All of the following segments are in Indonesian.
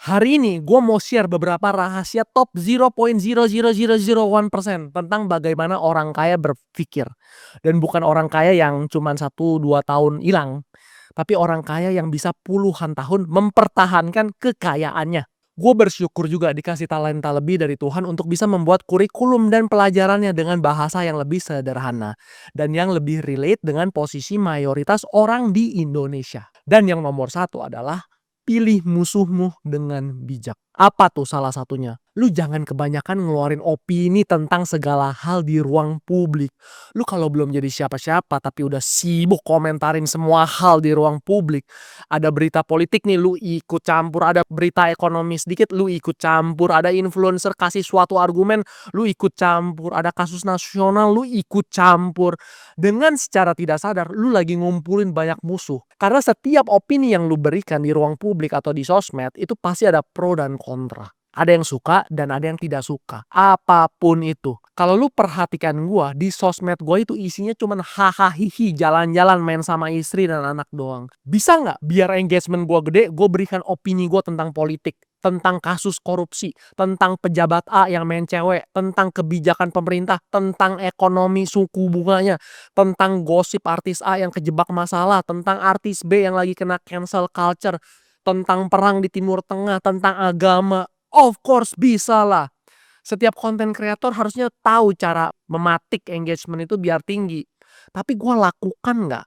Hari ini gue mau share beberapa rahasia top 0.00001% tentang bagaimana orang kaya berpikir. Dan bukan orang kaya yang cuman 1-2 tahun hilang, tapi orang kaya yang bisa puluhan tahun mempertahankan kekayaannya. Gue bersyukur juga dikasih talenta lebih dari Tuhan untuk bisa membuat kurikulum dan pelajarannya dengan bahasa yang lebih sederhana dan yang lebih relate dengan posisi mayoritas orang di Indonesia. Dan yang nomor satu adalah pilih musuhmu dengan bijak. Apa tuh salah satunya? Lu jangan kebanyakan ngeluarin opini tentang segala hal di ruang publik. Lu kalau belum jadi siapa-siapa tapi udah sibuk komentarin semua hal di ruang publik. Ada berita politik nih lu ikut campur, ada berita ekonomi sedikit lu ikut campur, ada influencer kasih suatu argumen lu ikut campur, ada kasus nasional lu ikut campur. Dengan secara tidak sadar lu lagi ngumpulin banyak musuh. Karena setiap opini yang lu berikan di ruang publik atau di sosmed itu pasti ada pro dan kontra. Ada yang suka dan ada yang tidak suka. Apapun itu. Kalau lu perhatikan gua, di sosmed gua itu isinya cuman hahaha hihi, jalan-jalan main sama istri dan anak doang. Bisa nggak biar engagement gua gede, gua berikan opini gua tentang politik, tentang kasus korupsi, tentang pejabat A yang main cewek, tentang kebijakan pemerintah, tentang ekonomi suku bunganya, tentang gosip artis A yang kejebak masalah, tentang artis B yang lagi kena cancel culture, tentang perang di Timur Tengah, tentang agama. Of course bisa lah. Setiap konten kreator harusnya tahu cara mematik engagement itu biar tinggi. Tapi gue lakukan nggak?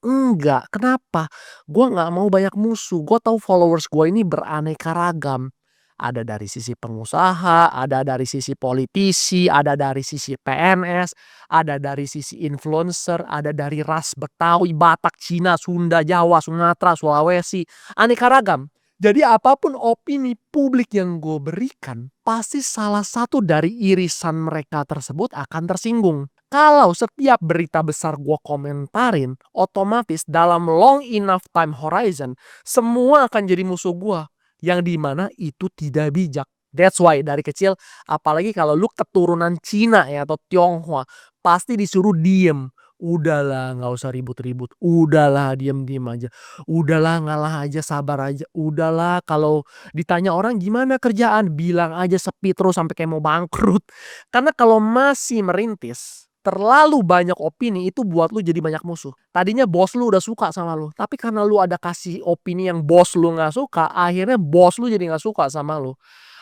Enggak. Kenapa? Gue nggak mau banyak musuh. Gue tahu followers gue ini beraneka ragam. Ada dari sisi pengusaha, ada dari sisi politisi, ada dari sisi PNS, ada dari sisi influencer, ada dari ras Betawi, Batak, Cina, Sunda, Jawa, Sumatera, Sulawesi, aneka ragam. Jadi apapun opini publik yang gue berikan, pasti salah satu dari irisan mereka tersebut akan tersinggung. Kalau setiap berita besar gue komentarin, otomatis dalam long enough time horizon, semua akan jadi musuh gue. Yang dimana itu tidak bijak. That's why dari kecil, apalagi kalau lu keturunan Cina ya atau Tionghoa, pasti disuruh diem. Udahlah nggak usah ribut-ribut. Udahlah diem-diem aja. Udahlah ngalah aja, sabar aja. Udahlah kalau ditanya orang gimana kerjaan, bilang aja sepi terus sampai kayak mau bangkrut. Karena kalau masih merintis, terlalu banyak opini itu buat lu jadi banyak musuh. Tadinya bos lu udah suka sama lu, tapi karena lu ada kasih opini yang bos lu nggak suka, akhirnya bos lu jadi nggak suka sama lu.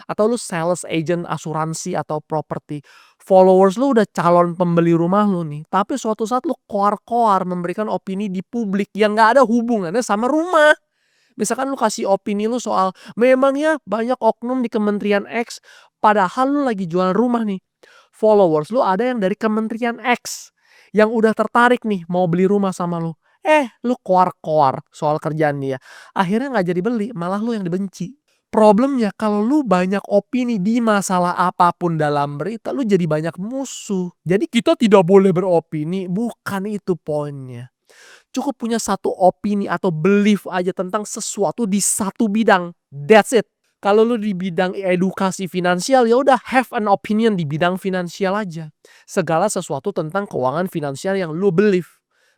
Atau lu sales agent asuransi atau properti, followers lu udah calon pembeli rumah lu nih, tapi suatu saat lu koar-koar memberikan opini di publik yang nggak ada hubungannya sama rumah. Misalkan lu kasih opini lu soal memangnya banyak oknum di Kementerian X, padahal lu lagi jual rumah nih. Followers lu ada yang dari Kementerian X yang udah tertarik nih mau beli rumah sama lu. Lu koar-koar soal kerjaan dia. Akhirnya nggak jadi beli, malah lu yang dibenci. Problemnya kalau lu banyak opini di masalah apapun dalam berita, lu jadi banyak musuh. Jadi kita tidak boleh beropini, bukan itu poinnya. Cukup punya satu opini atau belief aja tentang sesuatu di satu bidang. That's it. Kalau lu di bidang edukasi finansial, ya udah have an opinion di bidang finansial aja. Segala sesuatu tentang keuangan finansial yang lu believe.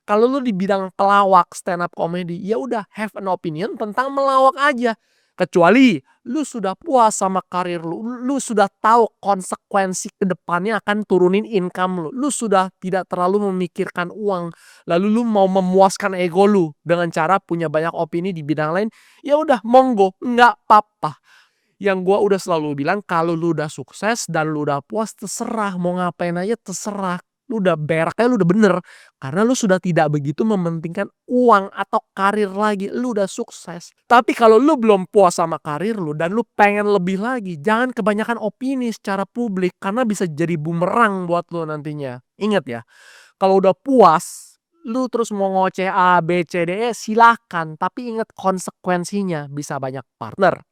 Kalau lu di bidang pelawak, stand up comedy, ya udah have an opinion tentang melawak aja. Kecuali lu sudah puas sama karir lu sudah tahu konsekuensi kedepannya akan turunin income lu sudah tidak terlalu memikirkan uang, lalu lu mau memuaskan ego lu dengan cara punya banyak opini di bidang lain, ya udah monggo, nggak apa-apa. Yang gua udah selalu bilang kalau lu udah sukses dan lu udah puas terserah mau ngapain aja terserah. Lu udah beraknya lu udah bener. Karena lu sudah tidak begitu mementingkan uang atau karir lagi. Lu udah sukses. Tapi kalau lu belum puas sama karir lu dan lu pengen lebih lagi, jangan kebanyakan opini secara publik karena bisa jadi bumerang buat lu nantinya. Ingat ya, kalau udah puas, lu terus mau ngoceh A, B, C, D, E silakan. Tapi ingat konsekuensinya. Bisa banyak partner,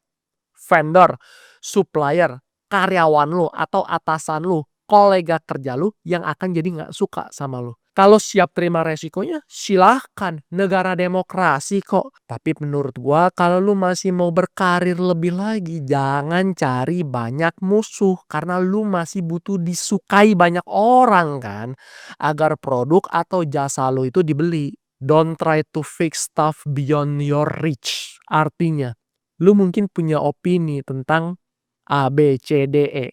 vendor, supplier, karyawan lu atau atasan lu, kolega kerja lu yang akan jadi nggak suka sama lu. Kalau siap terima resikonya, silahkan. Negara demokrasi kok. Tapi menurut gua kalau lu masih mau berkarir lebih lagi, jangan cari banyak musuh. Karena lu masih butuh disukai banyak orang kan. Agar produk atau jasa lu itu dibeli. Don't try to fix stuff beyond your reach. Artinya, Lu mungkin punya opini tentang A, B, C, D, E,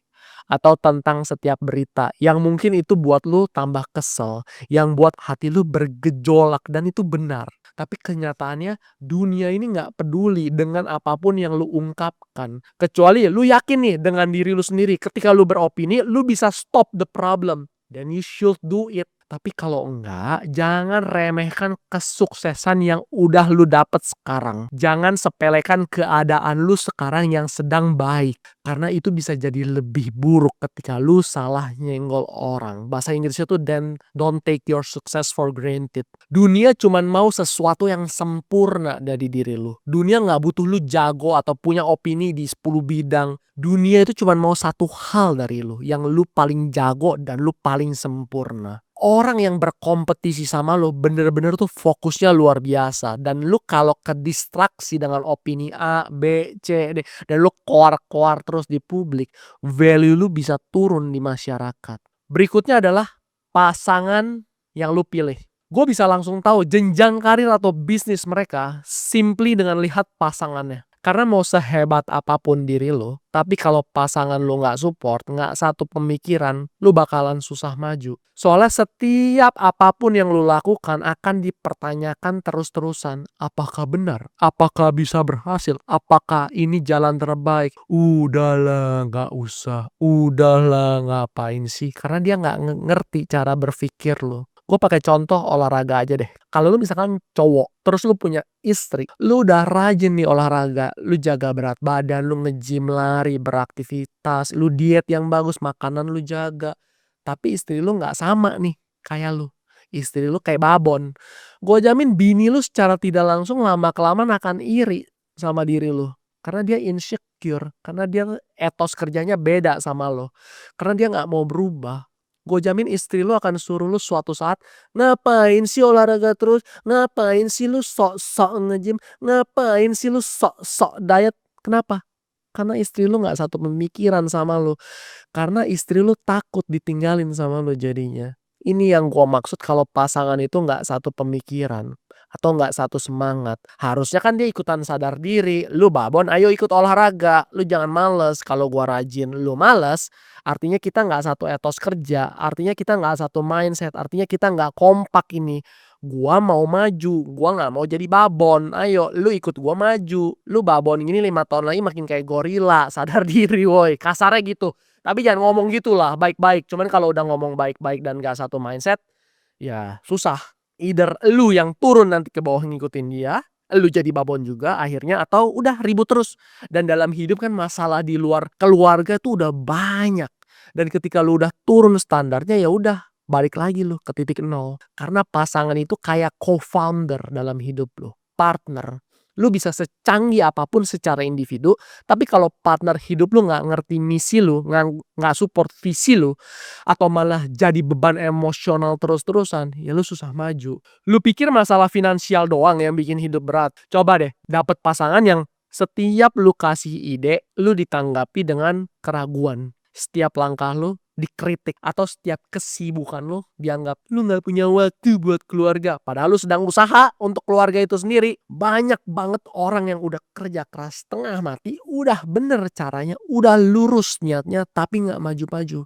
atau tentang setiap berita yang mungkin itu buat lu tambah kesel, yang buat hati lu bergejolak dan itu benar. Tapi kenyataannya dunia ini nggak peduli dengan apapun yang lu ungkapkan. Kecuali lu yakin nih dengan diri lu sendiri ketika lu beropini lu bisa stop the problem, then you should do it. Tapi kalau enggak, jangan remehkan kesuksesan yang udah lu dapet sekarang. Jangan sepelekan keadaan lu sekarang yang sedang baik. Karena itu bisa jadi lebih buruk ketika lu salah nyenggol orang. Bahasa Inggrisnya tuh then don't take your success for granted. Dunia cuman mau sesuatu yang sempurna dari diri lu. Dunia nggak butuh lu jago atau punya opini di 10 bidang. Dunia itu cuman mau satu hal dari lu, yang lu paling jago dan lu paling sempurna. Orang yang berkompetisi sama lo bener-bener tuh fokusnya luar biasa, dan lu kalau kedistraksi dengan opini A, B, C, D, dan lu koar-koar terus di publik, value lu bisa turun di masyarakat. Berikutnya adalah pasangan yang lu pilih. Gue bisa langsung tahu jenjang karir atau bisnis mereka simply dengan lihat pasangannya. Karena mau sehebat apapun diri lo, tapi kalau pasangan lo nggak support, nggak satu pemikiran, lo bakalan susah maju. Soalnya setiap apapun yang lo lakukan akan dipertanyakan terus-terusan. Apakah benar? Apakah bisa berhasil? Apakah ini jalan terbaik? Udahlah, nggak usah. Udahlah, ngapain sih? Karena dia nggak ngerti cara berpikir lo. Gue pakai contoh olahraga aja deh. Kalau lu misalkan cowok, terus lu punya istri, lu udah rajin nih olahraga, lu jaga berat badan, lu nge-gym, lari, beraktivitas, lu diet yang bagus, makanan lu jaga. Tapi istri lu nggak sama nih kayak lu. Istri lu kayak babon. Gue jamin bini lu secara tidak langsung lama-kelamaan akan iri sama diri lu. Karena dia insecure, karena dia etos kerjanya beda sama lo. Karena dia nggak mau berubah. Gue jamin istri lu akan suruh lu suatu saat, "Ngapain sih olahraga terus? Ngapain sih lu sok-sok nge-gym? Ngapain sih lu sok-sok diet?" Kenapa? Karena istri lu nggak satu pemikiran sama lu. Karena istri lu takut ditinggalin sama lu jadinya. Ini yang gua maksud kalau pasangan itu nggak satu pemikiran atau nggak satu semangat. Harusnya kan dia ikutan sadar diri, "Lu babon ayo ikut olahraga, lu jangan males." Kalau gua rajin lu males, artinya kita nggak satu etos kerja, artinya kita nggak satu mindset, artinya kita nggak kompak ini. Gua mau maju, gua nggak mau jadi babon. Ayo lu ikut gua maju. Lu babon gini 5 tahun lagi makin kayak gorila, sadar diri woi, kasarnya gitu. Tapi jangan ngomong gitulah, baik-baik. Cuman kalau udah ngomong baik-baik dan gak satu mindset, ya susah. Either lu yang turun nanti ke bawah ngikutin dia, lu jadi babon juga akhirnya, atau udah ribut terus. Dan dalam hidup kan masalah di luar keluarga tuh udah banyak. Dan ketika lu udah turun standarnya, ya udah balik lagi lu ke titik nol. Karena pasangan itu kayak co-founder dalam hidup lu, partner. Lu bisa secanggih apapun secara individu, tapi kalau partner hidup lu nggak ngerti misi lu, nggak support visi lu, atau malah jadi beban emosional terus-terusan, ya lu susah maju. Lu pikir masalah finansial doang yang bikin hidup berat? Coba deh dapet pasangan yang setiap lu kasih ide, lu ditanggapi dengan keraguan. Setiap langkah lu dikritik, atau setiap kesibukan lu dianggap lu nggak punya waktu buat keluarga, padahal lu sedang usaha untuk keluarga itu sendiri. Banyak banget orang yang udah kerja keras setengah mati, udah bener caranya, udah lurus niatnya, tapi nggak maju-maju.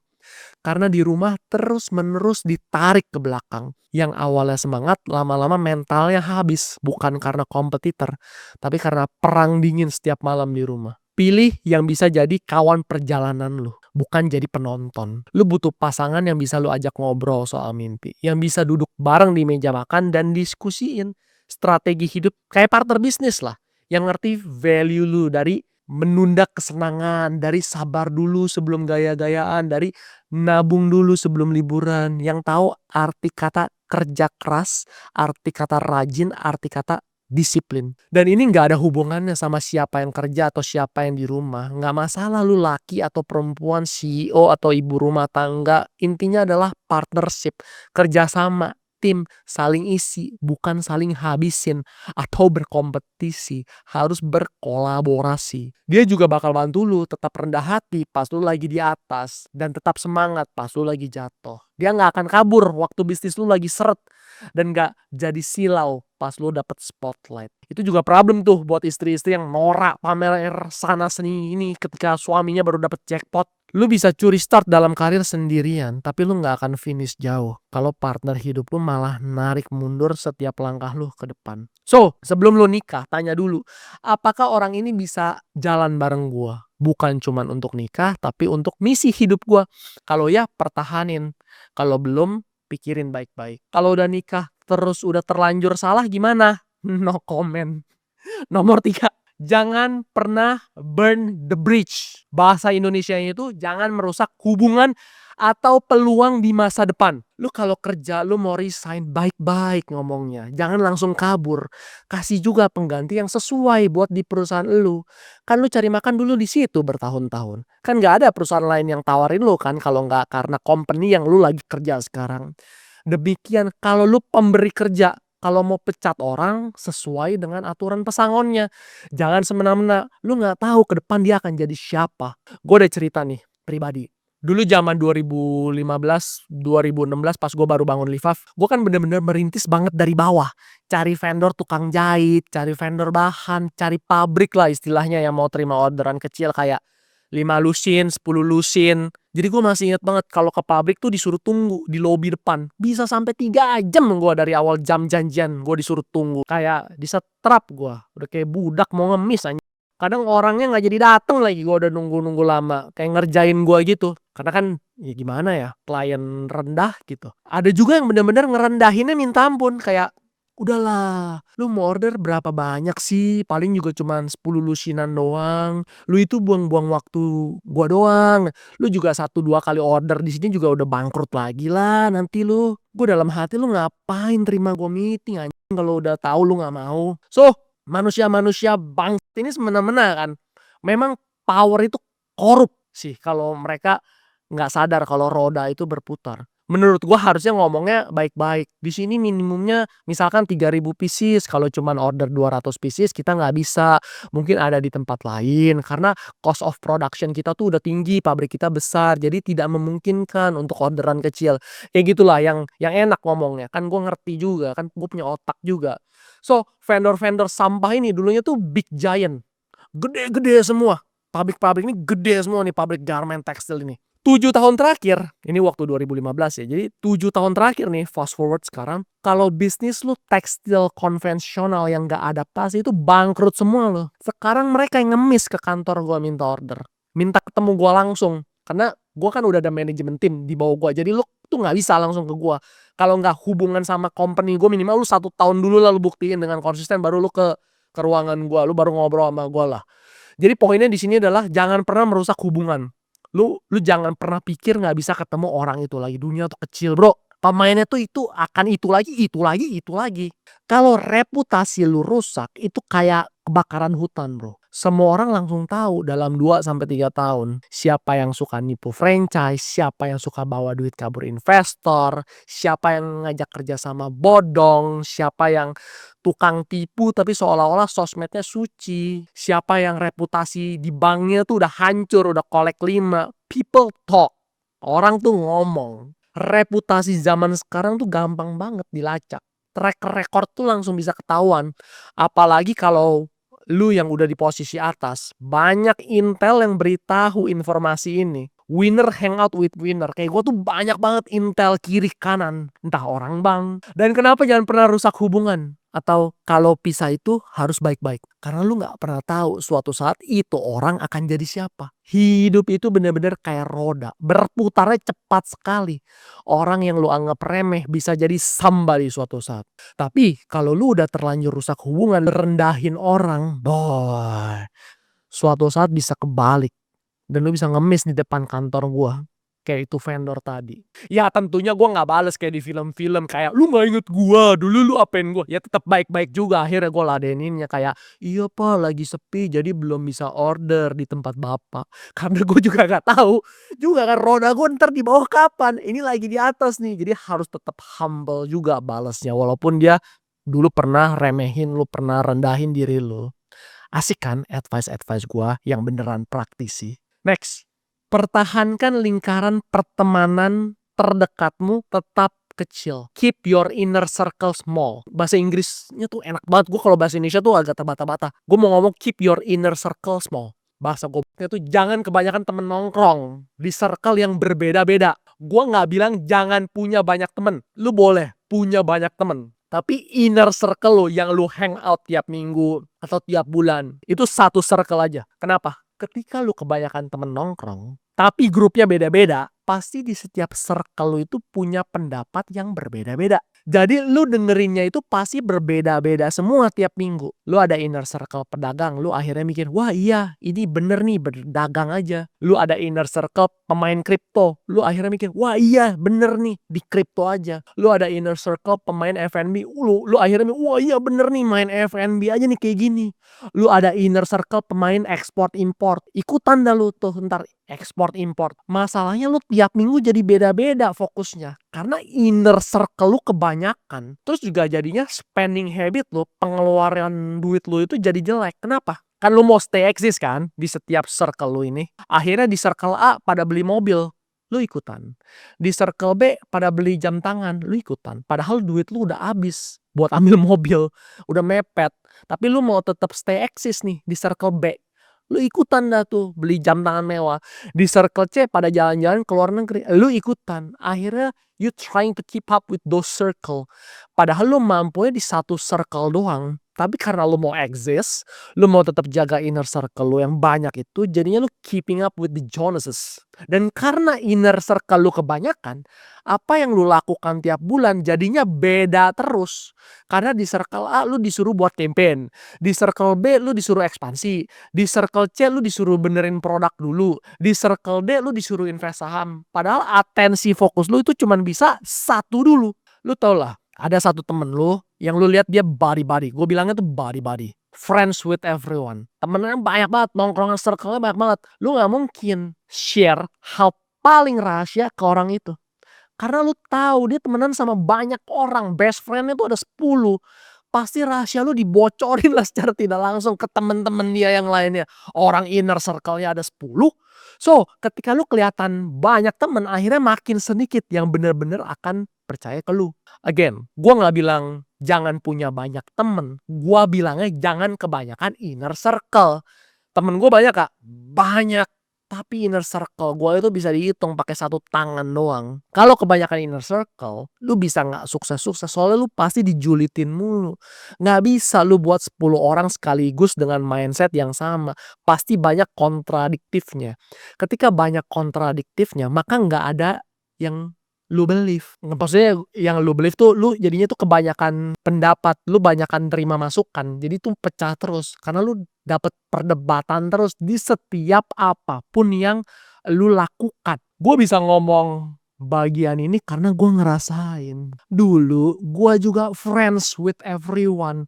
Karena di rumah terus-menerus ditarik ke belakang. Yang awalnya semangat, lama-lama mentalnya habis. Bukan karena kompetitor, tapi karena perang dingin setiap malam di rumah. Pilih yang bisa jadi kawan perjalanan lu, bukan jadi penonton. Lu butuh pasangan yang bisa lu ajak ngobrol soal mimpi, yang bisa duduk bareng di meja makan dan diskusiin strategi hidup kayak partner bisnis lah. Yang ngerti value lu, dari menunda kesenangan, dari sabar dulu sebelum gaya-gayaan, dari nabung dulu sebelum liburan, yang tahu arti kata kerja keras, arti kata rajin, arti kata disiplin. Dan ini nggak ada hubungannya sama siapa yang kerja atau siapa yang di rumah. Nggak masalah lu laki atau perempuan, CEO atau ibu rumah tangga. Intinya adalah partnership, kerjasama, tim, saling isi, bukan saling habisin atau berkompetisi. Harus berkolaborasi. Dia juga bakal bantu lu tetap rendah hati pas lu lagi di atas, dan tetap semangat pas lu lagi jatuh. Dia nggak akan kabur waktu bisnis lu lagi seret. dan nggak jadi silau pas lu dapet spotlight. Itu juga problem tuh buat istri-istri yang norak pamer sana sini ini ketika suaminya baru dapet jackpot. Lu bisa curi start dalam karir sendirian, tapi lu nggak akan finish jauh kalau partner hidup lu malah narik mundur setiap langkah lu ke depan. So, sebelum lu nikah, tanya dulu, apakah orang ini bisa jalan bareng gua? Bukan cuman untuk nikah, tapi untuk misi hidup gua. Kalau ya, pertahanin. Kalau belum, pikirin baik-baik. Kalau udah nikah terus udah terlanjur salah gimana? No comment. Nomor 3, jangan pernah burn the bridge. Bahasa Indonesianya itu jangan merusak hubungan atau peluang di masa depan. Lu kalau kerja lu mau resign, baik-baik ngomongnya. Jangan langsung kabur. Kasih juga pengganti yang sesuai buat di perusahaan lu. Kan lu cari makan dulu di situ bertahun-tahun. Kan nggak ada perusahaan lain yang tawarin lu kan kalau nggak karena company yang lu lagi kerja sekarang. Demikian kalau lu pemberi kerja, kalau mau pecat orang sesuai dengan aturan pesangonnya. Jangan semena-mena, lu nggak tahu ke depan dia akan jadi siapa. Gue udah cerita nih pribadi. Dulu zaman 2015, 2016 pas gue baru bangun Livaf, gue kan bener-bener merintis banget dari bawah. Cari vendor tukang jahit, cari vendor bahan, cari pabrik lah istilahnya yang mau terima orderan kecil kayak 5 lusin, 10 lusin. Jadi gue masih inget banget kalau ke pabrik tuh disuruh tunggu di lobi depan. Bisa sampai 3 jam gue dari awal jam janjian gue disuruh tunggu. Kayak disetrap gue. Udah kayak budak mau ngemis aja. Kadang orangnya nggak jadi dateng lagi, gue udah nunggu-nunggu lama. Kayak ngerjain gue gitu. Karena kan ya gimana ya, klien rendah gitu. Ada juga yang bener-bener ngerendahinnya minta ampun. Kayak udahlah, lu mau order berapa banyak sih? Paling juga cuman 10 lusinan doang. Lu itu buang-buang waktu gua doang. Lu juga 1-2 kali order di sini juga udah bangkrut lagi lah nanti lu. Gua dalam hati lu ngapain terima gua meeting anjing kalau udah tahu lu nggak mau. So, manusia-manusia bangsat ini semena-mena kan. Memang power itu korup sih kalau mereka nggak sadar kalau roda itu berputar. Menurut gua harusnya ngomongnya baik-baik. Di sini minimumnya misalkan 3.000 pieces, kalau cuman order 200 pieces kita nggak bisa. Mungkin ada di tempat lain karena cost of production kita tuh udah tinggi, pabrik kita besar, jadi tidak memungkinkan untuk orderan kecil. Kayak gitulah yang enak ngomongnya. Kan gua ngerti juga, kan gua punya otak juga. So, vendor-vendor sampah ini dulunya tuh big giant. Gede-gede semua. Pabrik-pabrik ini gede semua nih, pabrik garment tekstil ini. 7 tahun terakhir, ini waktu 2015 ya, jadi 7 tahun terakhir nih, fast forward sekarang, kalau bisnis lu tekstil konvensional yang gak adaptasi itu bangkrut semua loh. Sekarang mereka yang ngemis ke kantor gua minta order. Minta ketemu gua langsung. Karena gua kan udah ada manajemen tim di bawah gua, jadi lu tuh gak bisa langsung ke gua. Kalau nggak hubungan sama company gua minimal lu 1 tahun dulu lah lu buktiin dengan konsisten baru lu ke ruangan gua, lu baru ngobrol sama gua lah. Jadi poinnya di sini adalah jangan pernah merusak hubungan. Lu jangan pernah pikir nggak bisa ketemu orang itu lagi. Dunia tuh kecil, Bro. Pemainnya tuh itu akan itu lagi, itu lagi, itu lagi. Kalau reputasi lu rusak, itu kayak kebakaran hutan, Bro. Semua orang langsung tahu dalam 2 sampai 3 tahun siapa yang suka nipu franchise, siapa yang suka bawa duit kabur investor, siapa yang ngajak kerja sama bodong, siapa yang tukang tipu tapi seolah-olah sosmednya suci. Siapa yang reputasi di banknya tuh udah hancur, udah kolek 5. People talk. Orang tuh ngomong. Reputasi zaman sekarang tuh gampang banget dilacak. Track record tuh langsung bisa ketahuan. Apalagi kalau lu yang udah di posisi atas. Banyak intel yang beritahu informasi ini. Winner hangout with winner. Kayak gue tuh banyak banget intel kiri kanan. Entah orang bang. Dan kenapa jangan pernah rusak hubungan? Atau kalau pisah itu harus baik-baik. Karena lu gak pernah tahu suatu saat itu orang akan jadi siapa. Hidup itu benar-benar kayak roda. Berputarnya cepat sekali. Orang yang lu anggap remeh bisa jadi somebody suatu saat. Tapi kalau lu udah terlanjur rusak hubungan, rendahin orang, boy, suatu saat bisa kebalik. Dan lu bisa ngemis di depan kantor gua. Kayak itu vendor tadi. Ya tentunya gua nggak bales kayak di film-film kayak lu nggak inget gua dulu lu apain gua. Ya tetap baik-baik juga akhirnya gua ladeninnya kayak iya pak lagi sepi jadi belum bisa order di tempat bapak. Karena gua juga nggak tahu juga kan roda gua ntar di bawah kapan. Ini lagi di atas nih jadi harus tetap humble juga balesnya walaupun dia dulu pernah remehin lu, pernah rendahin diri lu. Asik kan advice-advice gua yang beneran praktisi. Next. Pertahankan lingkaran pertemanan terdekatmu tetap kecil. Keep your inner circle small. Bahasa Inggrisnya tuh enak banget. Gue kalau bahasa Indonesia tuh agak terbata-bata. Gue mau ngomong keep your inner circle small. Bahasa gobloknya tuh jangan kebanyakan temen nongkrong di circle yang berbeda-beda. Gue nggak bilang jangan punya banyak temen. Lu boleh punya banyak temen. Tapi inner circle lo yang lu hang out tiap minggu atau tiap bulan, itu satu circle aja. Kenapa? Ketika lu kebanyakan temen nongkrong, tapi grupnya beda-beda, pasti di setiap circle lu itu punya pendapat yang berbeda-beda. Jadi lu dengerinnya itu pasti berbeda-beda semua tiap minggu. Lu ada inner circle pedagang, lu akhirnya mikir, wah iya ini bener nih berdagang aja. Lu ada inner circle pemain kripto, lu akhirnya mikir, wah iya bener nih di kripto aja. Lu ada inner circle pemain F&B, lu akhirnya mikir, wah iya bener nih main F&B aja nih kayak gini. Lu ada inner circle pemain ekspor import, ikutan dah lu tuh ntar ekspor import. Masalahnya lu tiap minggu jadi beda-beda fokusnya karena inner circle lu kebanyakan. Terus juga jadinya spending habit lu, pengeluaran duit lu itu jadi jelek. Kenapa? Kan lu mau stay eksis kan di setiap circle lu ini. Akhirnya di circle A pada beli mobil, lu ikutan. Di circle B pada beli jam tangan, lu ikutan. Padahal duit lu udah habis buat ambil mobil, udah mepet. Tapi lu mau tetap stay eksis nih di circle B. Lu ikutan dah tuh beli jam tangan mewah. Di circle C pada jalan-jalan ke luar negeri, lu ikutan. Akhirnya you trying to keep up with those circle. Padahal lu mampunya di satu circle doang. Tapi karena lu mau exist, lu mau tetap jaga inner circle lu yang banyak itu, jadinya lu keeping up with the Jonases. Dan karena inner circle lu kebanyakan, apa yang lu lakukan tiap bulan jadinya beda terus. Karena di circle A lu disuruh buat campaign, di circle B lu disuruh ekspansi, di circle C lu disuruh benerin produk dulu, di circle D lu disuruh invest saham. Padahal atensi fokus lu itu cuman bisa satu dulu. Lu tau lah, ada satu temen lu yang lu lihat dia body-body. Gue bilangnya tuh body-body. Friends with everyone. Temennya banyak banget, nongkrongan circle-nya banyak banget. Lu gak mungkin share hal paling rahasia ke orang itu. Karena lu tahu dia temenan sama banyak orang. Best friend-nya tuh ada 10. Pasti rahasia lu dibocorin lah secara tidak langsung ke temen-temen dia yang lainnya. Orang inner circle-nya ada 10. So, ketika lu kelihatan banyak temen, akhirnya makin sedikit yang bener-bener akan percaya ke lu. Again, gua nggak bilang jangan punya banyak temen. Gua bilangnya jangan kebanyakan inner circle. Temen gue banyak kak, banyak. Tapi inner circle gue itu bisa dihitung pakai satu tangan doang. Kalau kebanyakan inner circle, lu bisa nggak sukses-sukses soalnya lu pasti dijulitin mulu. Nggak bisa lu buat 10 orang sekaligus dengan mindset yang sama. Pasti banyak kontradiktifnya. Ketika banyak kontradiktifnya, maka nggak ada yang lu believe. Maksudnya yang lu believe tuh lu jadinya tuh kebanyakan pendapat, lu banyakan terima masukan. Jadi tuh pecah terus karena lu dapet perdebatan terus di setiap apapun yang lu lakukan. Gue bisa ngomong bagian ini karena gue ngerasain. Dulu gue juga friends with everyone.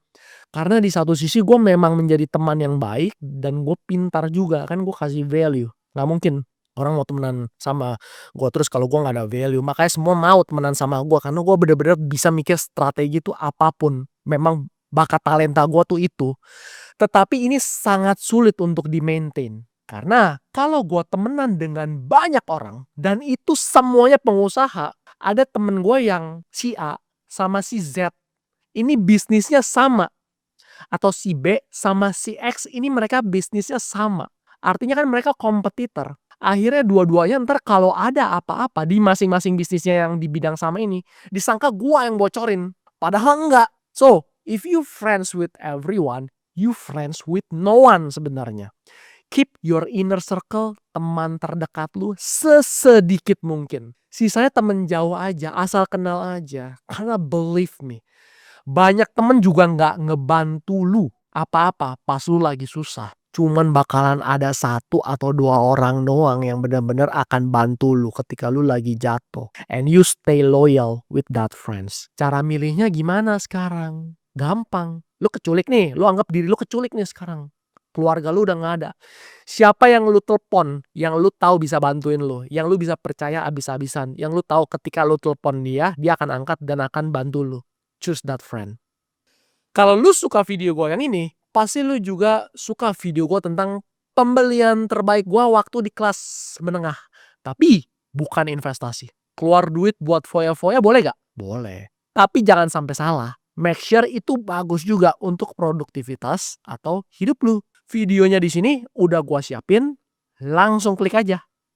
Karena di satu sisi gue memang menjadi teman yang baik dan gue pintar juga kan, gue kasih value. Gak mungkin orang mau temenan sama gue terus kalau gue gak ada value. Makanya semua mau temenan sama gue karena gue bener-bener bisa mikir strategi tuh apapun. Memang bakat talenta gue tuh itu. Tetapi ini sangat sulit untuk di-maintain. Karena kalau gue temenan dengan banyak orang dan itu semuanya pengusaha, ada temen gue yang si A sama si Z ini bisnisnya sama. Atau si B sama si X ini mereka bisnisnya sama. Artinya kan mereka kompetitor. Akhirnya dua-duanya ntar kalau ada apa-apa di masing-masing bisnisnya yang di bidang sama ini, disangka gua yang bocorin. Padahal enggak. So, if you friends with everyone, you friends with no one sebenarnya. Keep your inner circle, teman terdekat lu sesedikit mungkin. Sisanya temen jauh aja, asal kenal aja. Karena believe me, banyak temen juga nggak ngebantu lu apa-apa pas lu lagi susah. Cuman bakalan ada 1 atau 2 orang doang yang benar-benar akan bantu lu ketika lu lagi jatuh. And you stay loyal with that friends. Cara milihnya gimana sekarang? Gampang. Lu keculik nih, lu anggap diri lu keculik nih sekarang. Keluarga lu udah gak ada. Siapa yang lu telepon, yang lu tahu bisa bantuin lu, yang lu bisa percaya abis-abisan, yang lu tahu ketika lu telepon dia akan angkat dan akan bantu lu. Choose that friend. Kalau lu suka video gue yang ini, pasti lu juga suka video gue tentang pembelian terbaik gue waktu di kelas menengah. Tapi bukan investasi. Keluar duit buat foya-foya boleh gak? Boleh. Tapi jangan sampai salah. Make sure itu bagus juga untuk produktivitas atau hidup lu. Videonya di sini udah gua siapin, langsung klik aja.